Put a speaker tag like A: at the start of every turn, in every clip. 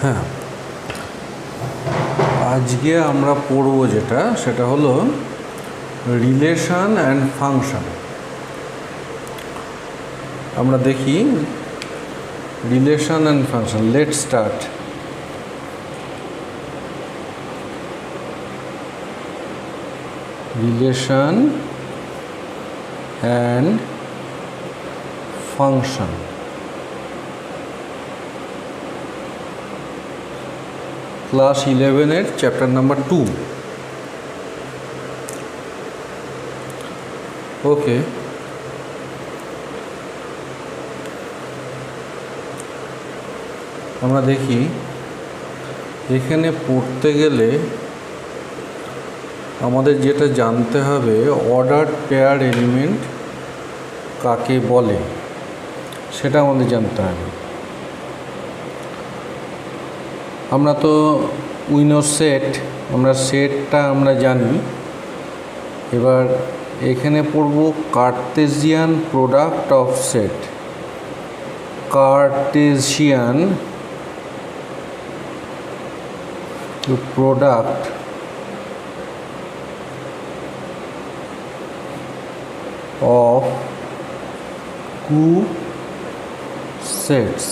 A: হ্যাঁ, আজকে আমরা পড়ব যেটা সেটা হলো রিলেশন অ্যান্ড ফাংশন। আমরা দেখি relation and function. Let's start. Relation and function. Class 11-এর চ্যাপ্টার নাম্বার 2। ওকে, আমরা দেখি এখানে পড়তে গেলে আমাদের যেটা জানতে হবে, অর্ডারড পেয়ার এলিমেন্ট কাকে বলে সেটা আমাদের জানতে হবে। আমরা তো উইনো সেট, আমরা সেটটা আমরা জানি। এবার এখানে পড়ব Cartesian product of set. Cartesian product of two sets,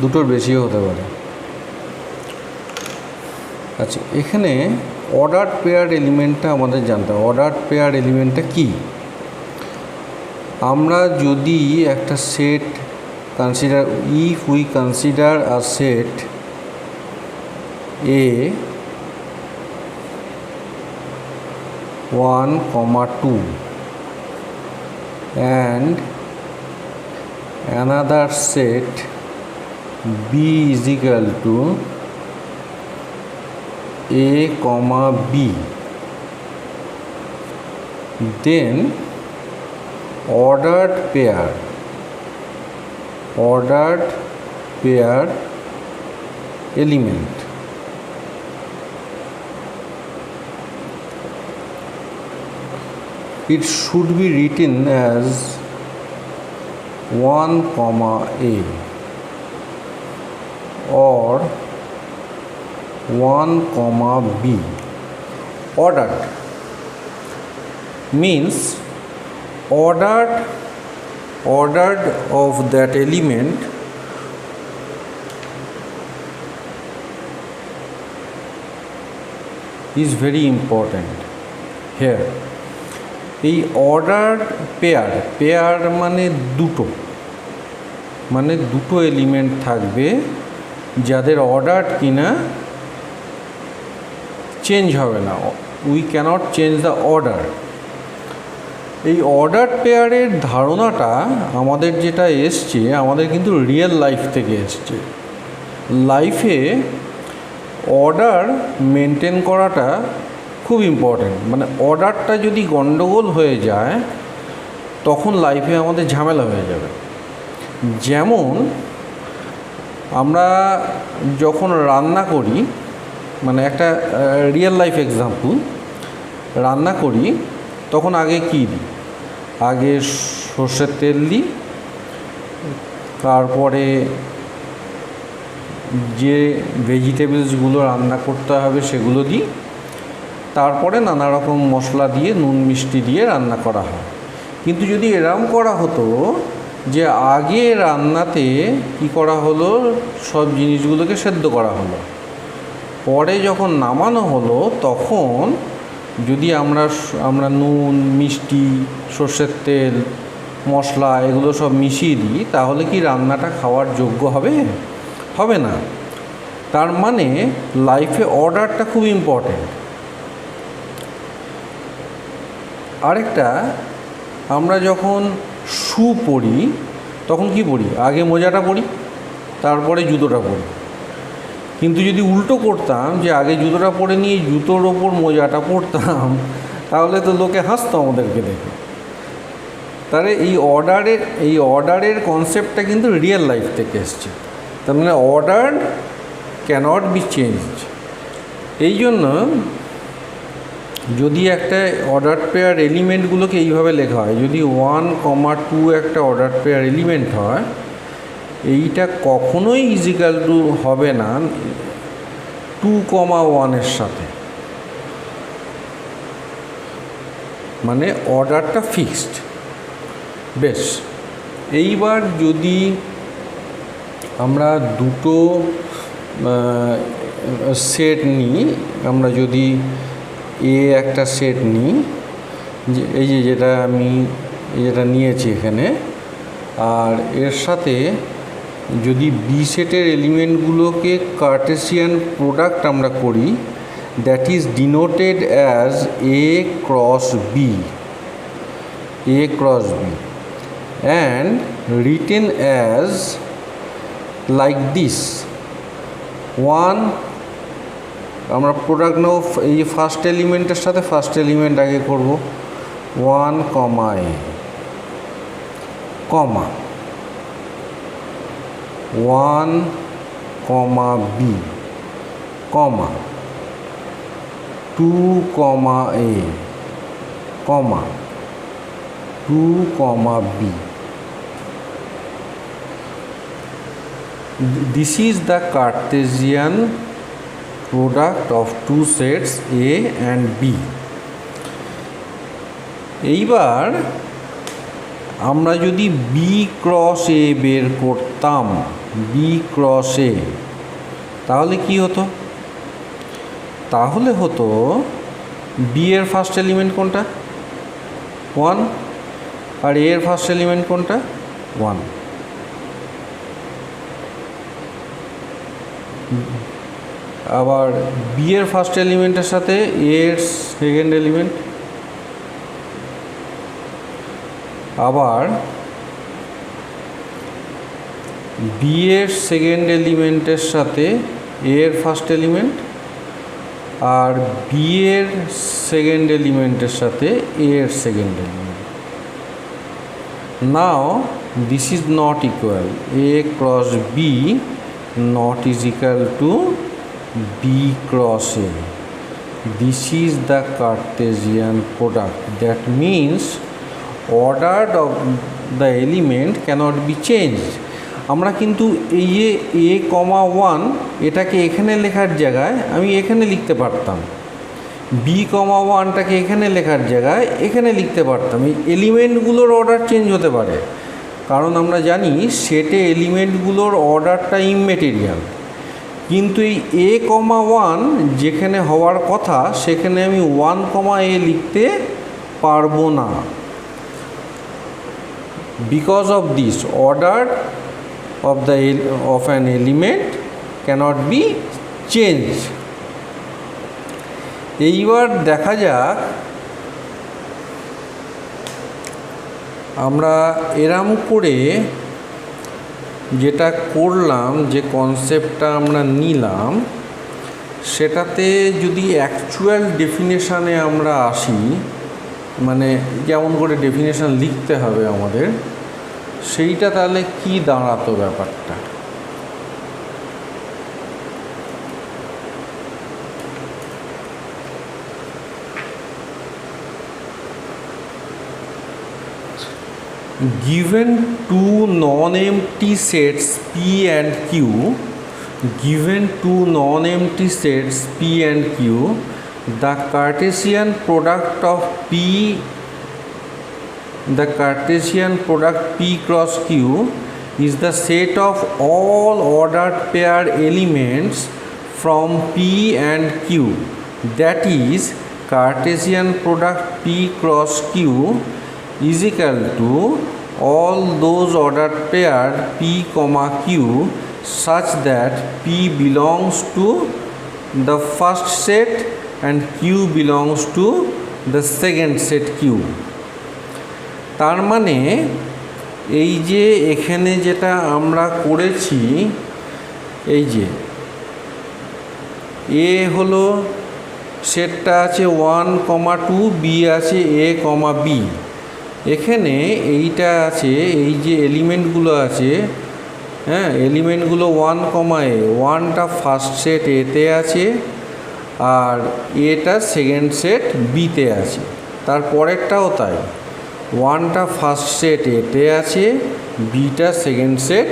A: দুটোর বেশিও হতে পারে। আচ্ছা, এখানে অর্ডারড পেয়ার এলিমেন্টটা আমাদের জানতে হবে। অর্ডারড পেয়ার এলিমেন্টটা কি? আমরা যদি একটা set consider, if we consider a set A 1, 2 and another set B is equal to A, B, then ordered pair element it should be written as 1, A or 1, B. Ordered means ordered of that element is very important here. এই order pair মানে দুটো element থাকবে যাদের order কিনা change হবে না। We cannot change the order. এই order পেয়ারের ধারণাটা আমাদের যেটা এসছে, আমাদের কিন্তু রিয়েল লাইফ থেকে এসছে। লাইফে অর্ডার মেনটেন করাটা খুব ইম্পর্ট্যান্ট। মানে অর্ডারটা যদি গণ্ডগোল হয়ে যায় তখন লাইফে আমাদের ঝামেলা হয়ে যাবে। যেমন আমরা যখন রান্না করি, মানে একটা রিয়েল লাইফ এক্সাম্পল, রান্না করি তখন আগে কী দিই? আগে সর্ষের তেল দিই, তারপরে যে ভেজিটেবলসগুলো রান্না করতে হবে সেগুলো দিই, তারপরে নানা রকম মশলা দিয়ে নুন মিষ্টি দিয়ে রান্না করা হয়। কিন্তু যদি এরকম করা হতো যে আগে রান্নাতে কি করা হলো, সব জিনিসগুলোকে সেদ্ধ করা হলো, পরে যখন নামানো হলো তখন যদি আমরা নুন মিষ্টি সর্ষের তেল মশলা এগুলো সব মিশিয়ে দিই, তাহলে কি রান্নাটা খাওয়ার যোগ্য হবে না। তার মানে লাইফে অর্ডারটা খুব ইম্পর্ট্যান্ট। আরেকটা, আমরা যখন শু পরি তখন কি পরি? আগে মোজাটা পরি, তারপরে জুতোটা পরি। কিন্তু যদি উল্টো করতাম, যে আগে জুতোটা পরে নিয়ে জুতোর ওপর মোজাটা পরতাম, তাহলে তো লোকে হাসতো আমাদেরকে দেখে। তাহলে এই অর্ডারের কনসেপ্টটা কিন্তু রিয়েল লাইফ থেকে এসছে। তার মানে অর্ডার ক্যানট বি চেঞ্জড। এই জন্য যদি একটা অর্ডার পেয়ার এলিমেন্টগুলোকে এইভাবে লেখা হয়, যদি 1, 2 একটা অর্ডার পেয়ার এলিমেন্ট হয়, এইটা কখনোই ইজিক্যাল টু হবে না 2,1 সাথে, মানে অর্ডারটা ফিক্সড। বেশ, এইবার যদি আমরা দুটো সেট নিই, আমরা যদি একটা সেট নিই, এই যেটা আমি যেটা নিয়েছি এখানে, আর এর সাথে যদি বি সেটের এলিমেন্টগুলোকে কার্টেসিয়ান প্রোডাক্ট আমরা করি, that is denoted as A cross B and written as like this. One, আমরা প্রোডাক্ট নেব, এই যে ফার্স্ট এলিমেন্টের সাথে ফার্স্ট এলিমেন্ট আগে করব, 1, A, comma 1, B, comma 2, A, comma 2, B. This is the Cartesian product of two sets A and B. এইবার আমরা যদি B cross A বের করতাম, B cross A, তাহলে কি হতো? তাহলে হতো B এর ফার্স্ট এলিমেন্ট কোনটা? 1, আর A এর ফার্স্ট এলিমেন্ট কোনটা? 1। আবার B এর ফার্স্ট এলিমেন্টের সাথে A এর সেকেন্ড এলিমেন্ট, আবার B এর সেকেন্ড এলিমেন্টের সাথে A এর ফার্স্ট এলিমেন্ট, আর B এর সেকেন্ড এলিমেন্টের সাথে A এর second element. Now this is not equal, A cross B not is equal to B cross A. This is the Cartesian product. That means order of the element cannot be changed. আমরা কিন্তু এই যে A,1 এটাকে এখানে লেখার জায়গায় আমি এখানে লিখতে পারতাম, B,1টাকে এখানে লেখার জায়গায় এখানে লিখতে পারতাম। এই এলিমেন্টগুলোর অর্ডার চেঞ্জ হতে পারে, কারণ আমরা জানি সেটে এলিমেন্টগুলোর অর্ডারটা ইমমেটেরিয়াল। কিন্তু এই A,1 যেখানে হওয়ার কথা সেখানে আমি 1, A লিখতে পারবো না। Because of this, order of an element cannot be changed. এইবার দেখা যাক আমরা এরম করে যেটা করলাম, যে কনসেপ্টটা আমরা নিলাম, সেটাতে যদি অ্যাকচুয়াল ডেফিনেশানে আমরা আসি, মানে যেমন করে ডেফিনেশান লিখতে হবে আমাদের, সেইটা তাহলে কি দাঁড়াতো ব্যাপারটা? Given two non-empty sets P and Q, given two non-empty sets P and Q, the Cartesian product of P cross Q is the set of all ordered pair elements from P and Q. That is, Cartesian product P cross Q is equal to all those ordered pair P, Q such that P belongs to the first set and Q belongs to the second set Q. তার মানে এই যে এখানে যেটা আমরা করেছি, এই যে A হলো সেটটা আছে 1, 2, B আছে A, B, এখানে এইটা আছে, এই যে এলিমেন্টগুলো আছে, হ্যাঁ, এলিমেন্টগুলো 1, A, 1টা ফার্স্ট সেট এতে আছে আর এটা সেকেন্ড সেট বিতে আছে। তারপরেরটাও তাই, 1টা ফার্স্ট সেট এতে আছে বিটা সেকেন্ড সেট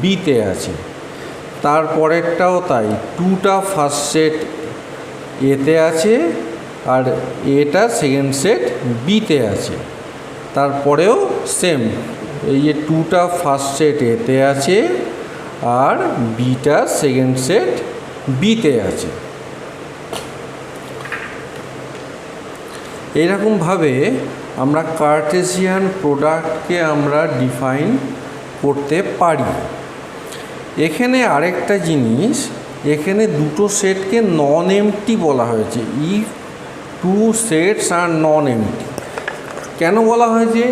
A: বিতে আছে, তারপরেরটাও তাই, টুটা ফার্স্ট সেট এতে আছে আর এটা সেকেন্ড সেট বিতে আছে। তারপরেও সেম, এই যে টুটা ফার্স্ট সেট এতে আছে আর বিটা সেকেন্ড সেট বিতে আছে। এরকমভাবে আমরা কার্টেসিয়ান প্রোডাক্টকে আমরা ডিফাইন করতে পারি। এখানে আরেকটা জিনিস, এখানে দুটো সেটকে নন এমটি বলা হয়েছে, if two sets are non empty. কেন বলা হয়েছে?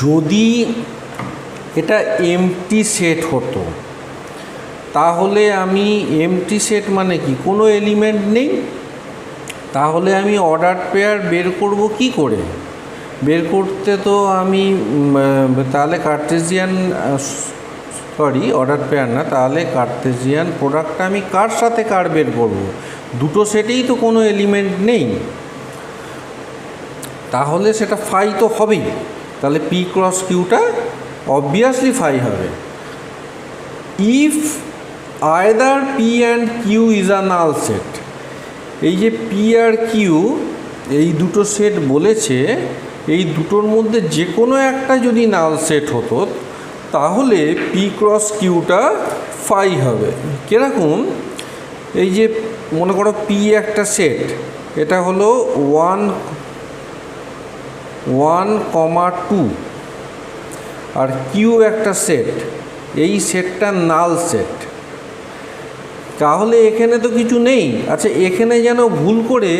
A: যদি এটা এমটি সেট হতো তাহলে আমি, এমটি সেট মানে কি, কোনো এলিমেন্ট নেই, তাহলে আমি অর্ডার পেয়ার বের করব কি করে? বের করতে তো আমি তাহলে কার্টেসিয়ান, অর্ডার পেয়ার না, তাহলে কার্টেসিয়ান প্রোডাক্টটা আমি কার সাথে কার বের করব? দুটো সেটেই তো কোনো এলিমেন্ট নেই, তাহলে সেটা ফাই তো হবেই। তাহলে পি ক্রস কিউটা অবভিয়াসলি ফাই হবে। If either P and Q is a null set, এই যে পি আর কিউ এই দুটো সেট বলেছে, এই দুটোর মধ্যে যে কোনো একটা যদি নাল সেট হতো তাহলে পি ক্রস কিউটা ফাই হবে। কীরকম? এই যে মনে করো পি একটা সেট, এটা হলো 1,2 আর কিউ একটা সেট, এই সেটটা নাল সেট, তাহলে এখানে তো কিছু নেই। আচ্ছা, এখানে যেন ভুল করে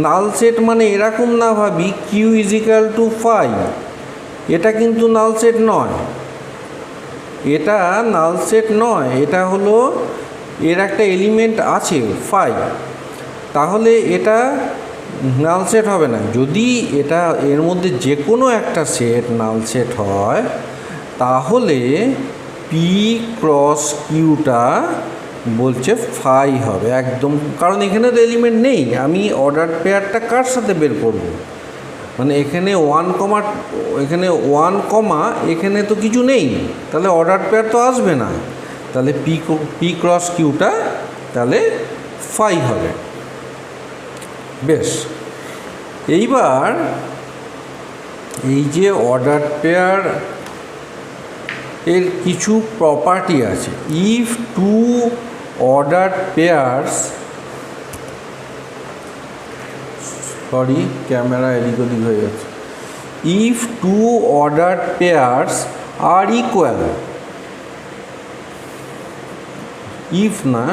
A: নাল সেট মানে এরকম না ভাবি কিউ ইজিক্যাল টু ফাই, এটা কিন্তু নাল সেট নয়, এটা নাল সেট নয়, এটা হলো এর একটা এলিমেন্ট আছে ফাই, তাহলে এটা নাল সেট হবে না। যদি এটা এর মধ্যে যে কোনো একটা সেট নাল সেট হয় তাহলে পি ক্রস কিউটা বলছে ফাই হবে একদম, কারণ এখানে তো এলিমেন্ট নেই। আমি অর্ডার পেয়ারটা কার সাথে বের করব? মানে এখানে 1, এখানে 1, এখানে তো কিছু নেই, তাহলে অর্ডার পেয়ার তো আসবে না, তাহলে পি ক্রস কিউটা তাহলে ফাই হবে। বেশ, এইবার এই যে অর্ডার পেয়ার এর কিছু প্রপার্টি আছে। If two order pairs, camera এদিক ওদিক হয়ে যাচ্ছে, if two order pairs are equal, if না,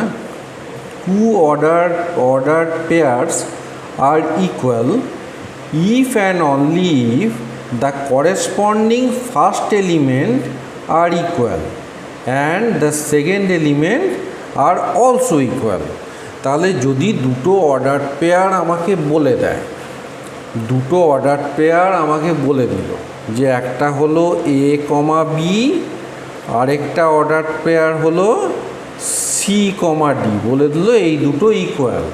A: two order pairs are equal if and only if the corresponding first element are equal and the second element are also equal। তাহলে যদি দুটো order pair আমাকে বলে দেয়, দুটো order pair আমাকে বলে দিল যে একটা হলো এ কমা বি, আরেকটা অর্ডার পেয়ার হলো সি কমা ডি, বলে দিল এই দুটো ইকুয়াল,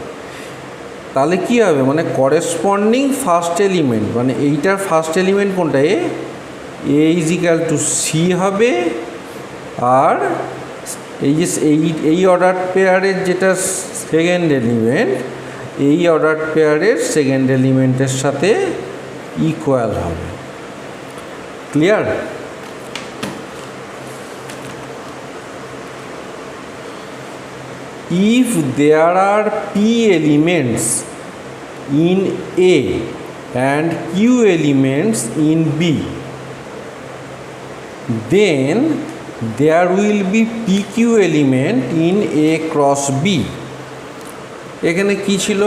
A: তাহলে কী হবে? মানে করেসপন্ডিং ফার্স্ট এলিমেন্ট, মানে এইটার ফার্স্ট এলিমেন্ট কোনটা? এ ইজ ইকাল টু সি হবে, আর এই যে এই অর্ডার পেয়ারের যেটা সেকেন্ড এলিমেন্ট, এই অর্ডার পেয়ারের সেকেন্ড এলিমেন্টের সাথে ইকুয়াল হবে। Clear? If there are p elements in A and q elements in B, then there will be pq element in A cross B। এখানে কি ছিল?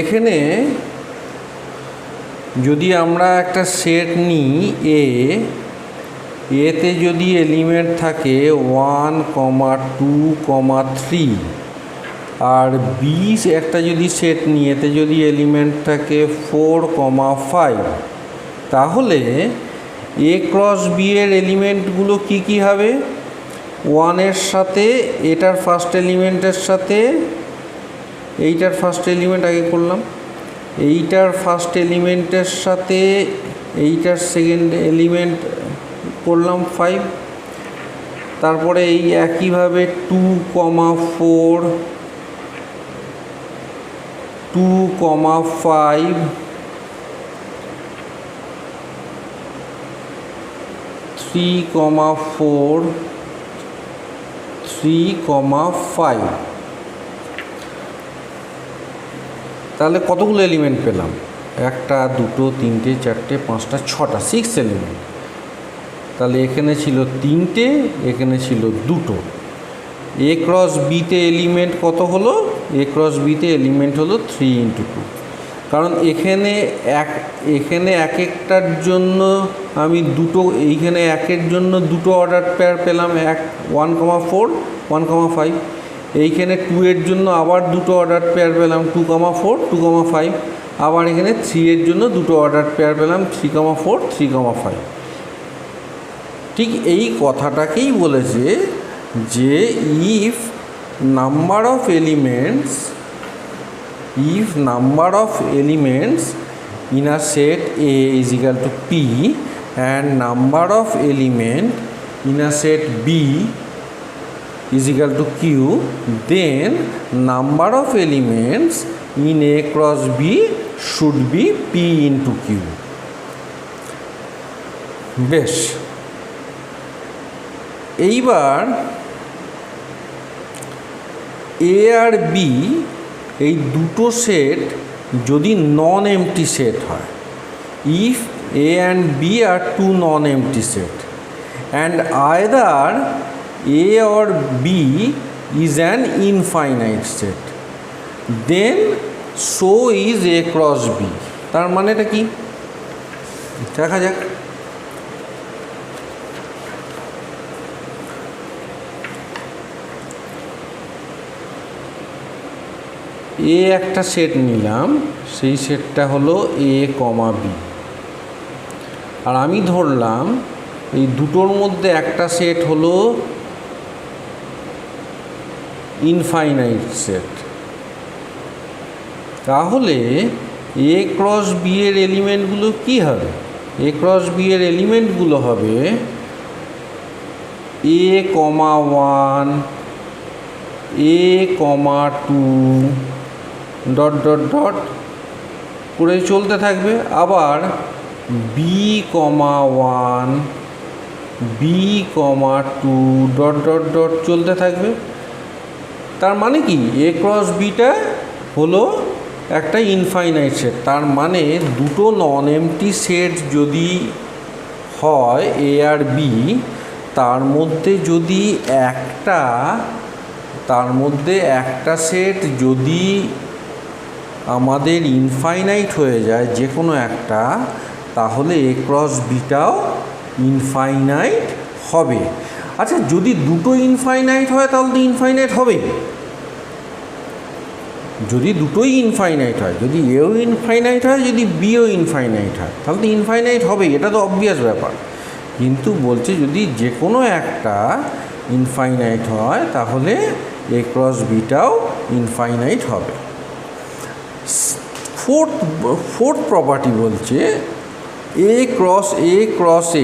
A: এখানে যদি আমরা একটা সেট নিই এ, এতে যদি এলিমেন্ট থাকে 1, 2, 3 আর বি একটা যদি সেট নিই, এতে যদি এলিমেন্ট থাকে 4, 5, তাহলে এ ক্রস বি এর এলিমেন্টগুলো কি কি হবে? 1 এর সাথে এটার ফার্স্ট এলিমেন্টের সাথে এইটার ফার্স্ট এলিমেন্ট আগে করলাম, এইটার ফার্স্ট এলিমেন্টের সাথে এইটার সেকেন্ড এলিমেন্ট করলাম 5, তারপরে এই একইভাবে 2,4 2,5 3,4 3,5, তাহলে কতগুলো এলিমেন্ট পেলাম? 1 2 3 4 5 6টা, 6 এলিমেন্ট। তাহলে এখানে ছিল 3টে, এখানে ছিল 2টো। এ ক্রস বিতে এলিমেন্ট কত হলো? এ ক্রস বিতে এলিমেন্ট হলো 3 × 2, কারণ এখানে এক একটার জন্য আমি দুটো, এইখানে একের জন্য দুটো অর্ডার পেয়ার পেলাম, 1,4 1,5। এইখানে 2 এর জন্য আবার দুটো অর্ডার পেয়ার পেলাম 2,4 2,5। আবার এখানে 3 এর জন্য দুটো অর্ডার পেয়ার পেলাম 3,4 3,5। ঠিক এই কথাটাকেই বলেছে যে if number of elements in a set A is equal to P and number of element in a set B is equal to Q, then number of elements in A cross B should be P into Q. বেশ, এইবার এ আর B এই দুটো set যদি non empty set হয়, if A and B are two non empty set and either A or B is an infinite set, then so is A cross B. তার মানেটা কি দেখা যাক। এ একটা সেট নিলাম, সেই সেটটা হলো এ কমা বি, আর আমি ধরলাম এই দুটোর মধ্যে একটা সেট হলো ইনফাইনাইট সেট। তাহলে এ ক্রস বি এর এলিমেন্টগুলো কী হবে? এ ক্রস বি এর এলিমেন্টগুলো হবে এ কমা 1 এ কমা 2 ডট ডট ডট করে চলতে থাকবে, আবার B comma 1 B comma 2 dot dot dot চলতে থাকবে। তার মানে কি এ ক্রস বিটা হলো একটা ইনফাইনাইট সেট। তার মানে দুটো নন এমটি সেট যদি হয় এ আর বি, তার মধ্যে একটা সেট যদি আমাদের ইনফাইনাইট হয়ে যায় যে কোনো একটা, তাহলে এ ক্রস বিটাও ইনফাইনাইট হবে। আচ্ছা, যদি দুটো ইনফাইনাইট হয় তাহলে তো ইনফাইনাইট হবে। যদি দুটোই ইনফাইনাইট হয়, যদি এও ইনফাইনাইট হয়, যদি বিও ইনফাইনাইট হয়, তাহলে তো ইনফাইনাইট হবেই, এটা তো অবভিয়াস ব্যাপার। কিন্তু বলছে যদি যে কোনো একটা ইনফাইনাইট হয় তাহলে এ ক্রস বিটাও ইনফাইনাইট হবে। ফোর্থ প্রপার্টি বলছে এ ক্রস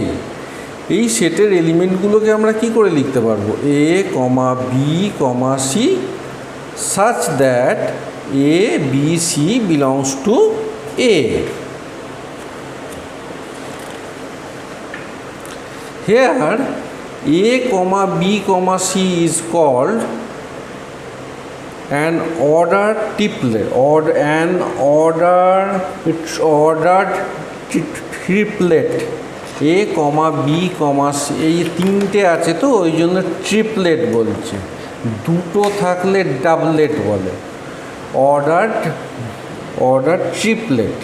A: এ এই সেটের এলিমেন্টগুলোকে আমরা কি করে লিখতে পারবো? A comma B comma C such that A, B, C belongs to A. Here A, B, C is called an ordered triplet, ordered triplet. A, B, C এই তিনটে আছে তো ওই জন্য ট্রিপলেট বলছে। দুটো থাকলে ডাবলেট বলে, অর্ডার ট্রিপলেট।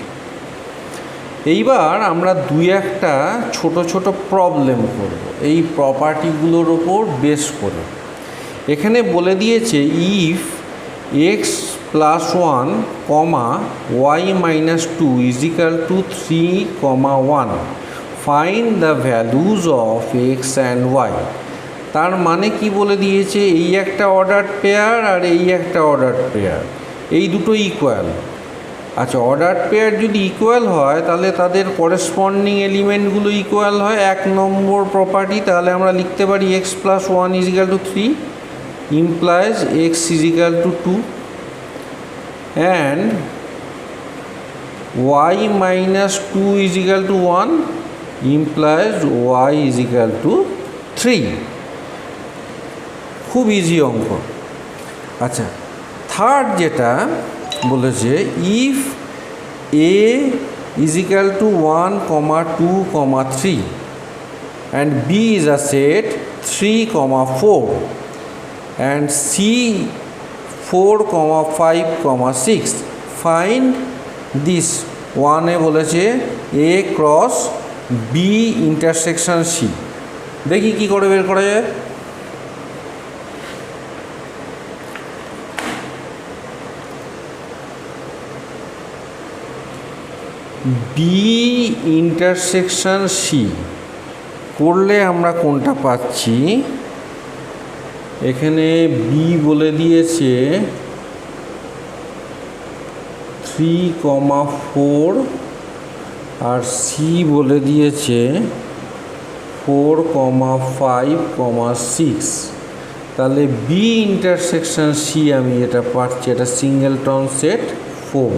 A: এইবার আমরা একটা ছোট প্রবলেম করব এই প্রপার্টিগুলোর ওপর বেস করে। এখানে বলে দিয়েছে if X plus 1 comma Y minus 2 is equal to 3,1 find the values of X and Y. তার মানে কি বলে দিয়েছে, এই একটা অর্ডার পেয়ার আর এই একটা অর্ডার পেয়ার, এই দুটো ইকুয়াল। আচ্ছা, অর্ডার পেয়ার যদি ইকুয়াল হয় তাহলে তাদের করেসপন্ডিং এলিমেন্টগুলো ইকুয়াল হয়। 1 নম্বর প্রপার্টি, তাহলে আমরা লিখতে পারি x + 1 = 3 implies x = 2 and y - 2 = 1 implies y = 3। খুব ইজি অঙ্ক। আচ্ছা, থার্ড যেটা বলেছে, if a = 1, 2, 3 and b is a set 3, 4 and c 4, 5, 6, find this। 1 এ বলেছে a × b ইন্টারসেকশন c। দেখি কি করে বের করা যায়। বি ইন্টারসেকশন সি করলে আমরা কোনটা পাচ্ছি, এখানে বি বলে দিয়েছে 3, 4 আর সি বলে দিয়েছে 4, 5, 6। তাহলে বি ইন্টারসেকশন সি আমি এটা পাচ্ছি, এটা সিঙ্গেলটন সেট 4।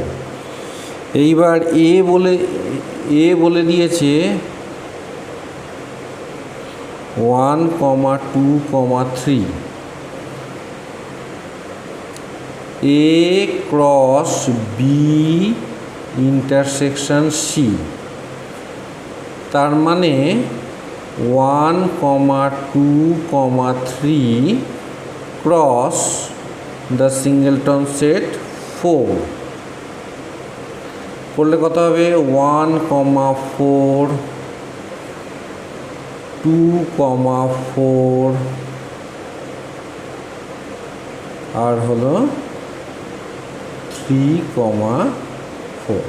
A: এইবার এ বলে দিয়েছে 1, 2, 3 a × b ইন্টারসেকশন সি। তার মানে 1, 2, 3 ক্রস দ্য সিঙ্গেলটন সেট 4 করলে কত হবে? 1, 4, 2, 4 আর হলো 3, 4।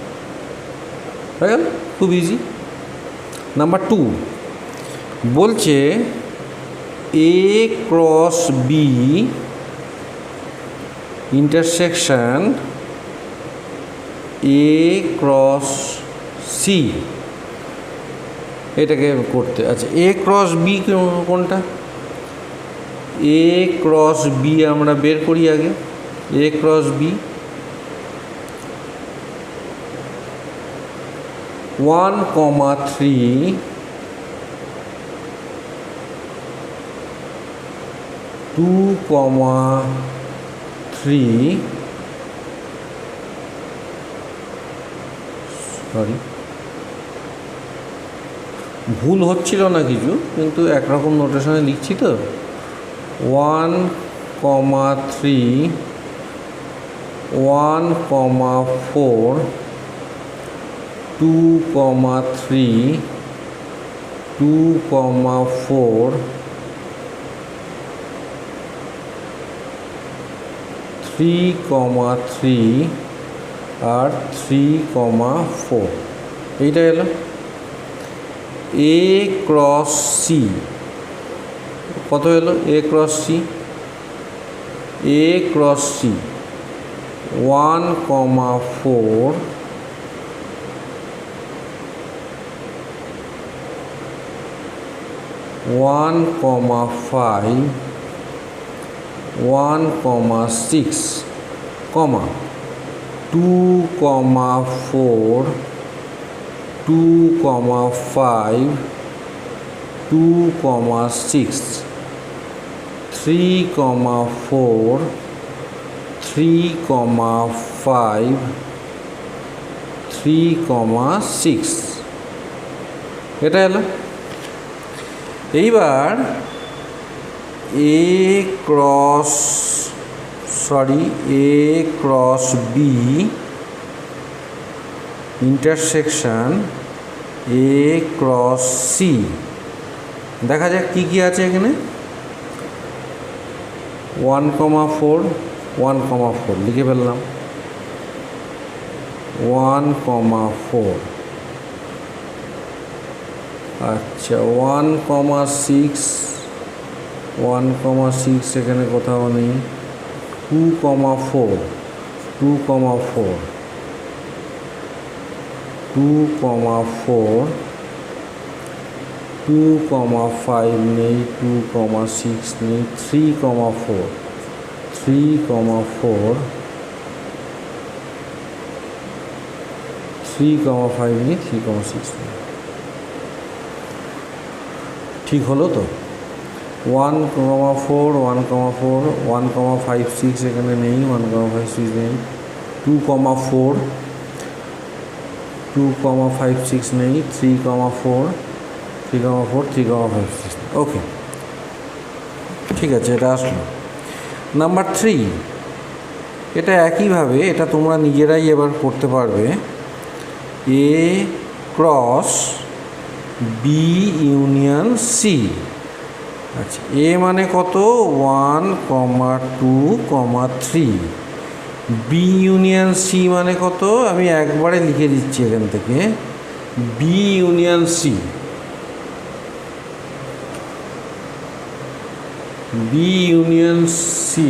A: হয়ে গেল, খুব ইজি। নাম্বার 2 বলছে a × b intersection a × c, এটাকে করতে। আচ্ছা, a × b কোনটা? a × b আমরা বের করি আগে। a × b 1, 3 2, 3 সরি ভুল হচ্ছিল না কিছু, কিন্তু একরকম নোটেশনে লিখছি তো। 1, 3 1, 4 2, 3 2, 4 3, 3 আর 3, 4। এইটা এলো a × c। কত এলো a × c? a × c 1, 4 1, 5 1, 6 2, 4 2, 5 2, 6 3, 4 3, 5 3, 6। এটা এলো। এইবার a × b intersection a × c। দেখা যাক কী কী আছে এখানে। 1, 4 1, 4 লিখে ফেললাম। 1, 4 আচ্ছা 1, 6 1, 6 এখানে কোথাও নেই। 2, 4 2, 4 2,4, 2,5 নেই, 2,6 নেই, 3,4, 3,4, 3,5 নেই, 3,6 নেই। ঠিক হলো তো? 1,4, 1,4, 1,56 এখানে নেই, 1,56 নেই, 2,4, 2,56 নেই, 3,4, 3,4, 3,56। ওকে, ঠিক আছে, এটা আসলো। নাম্বার 3, এটা একইভাবে, এটা তোমরা নিজেরাই এবার করতে পারবে। এ ক্রস বি ইউনিয়ন সি। আচ্ছা, এ মানে কত? 1, 2, 3। বি ইউনিয়ন সি মানে কত? আমি একবারে লিখে দিচ্ছি এখান থেকে, B union C. B union C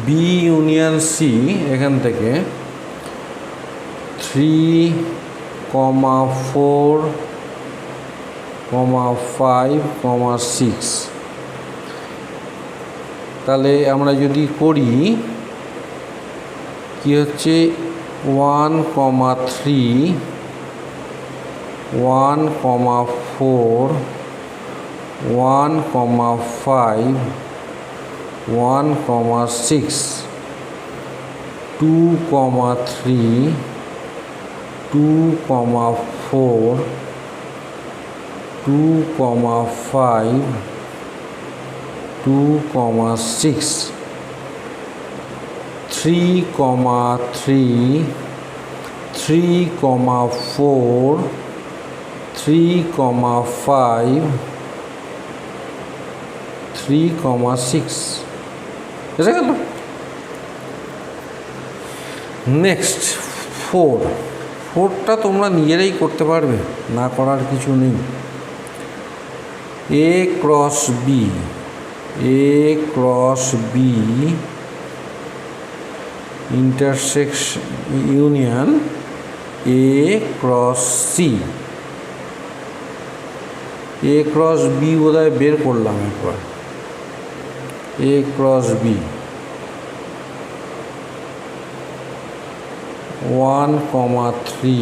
A: B union C এখান থেকে 3,4, 5, 6। তাহলে আমরা যদি করি, কি হচ্ছে 1,3, 1,4, 1,5, 1,6, 2,3, 2,4, 2,5, 2,6, 3,3, 3,4, 3,5, 3,6। এসে গেল। নেক্সট 4টা তোমরা নিজেরাই করতে পারবে, না করার কিছু নেই। A cross B, A cross B intersection union A cross C. A cross B বোধহয় বের করলাম একবার। A cross B 1,3,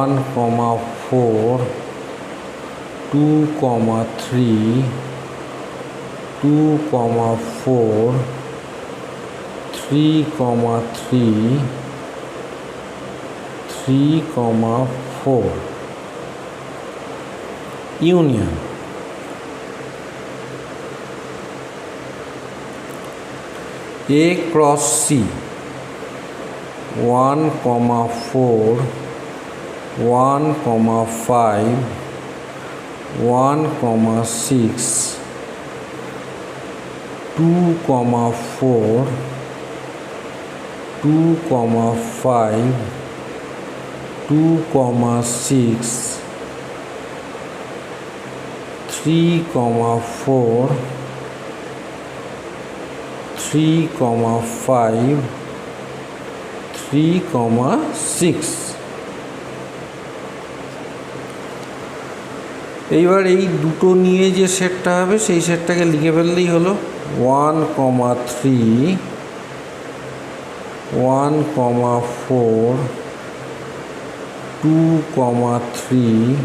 A: 1,4, 2,3, 2,4, 3,3, 3,4 union. A cross C 1,4, 1,5, 1,6, 2,4, 2,5, 2,6, 3,4, 3,5, 3,6। এইবার এই দুটো নিয়ে যে সেটটা হবে সেই সেটটাকে লিখে ফেললেই হলো। 1,3, 1,4, 2,3,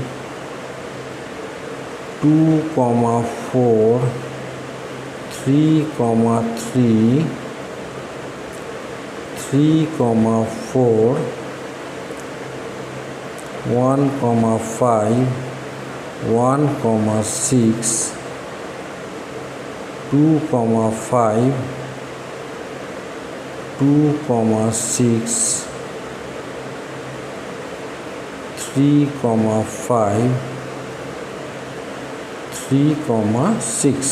A: 2,4, 3,3, 3,4, 1,5, 1,6, 2,5, 2,6, 3,5, 3,6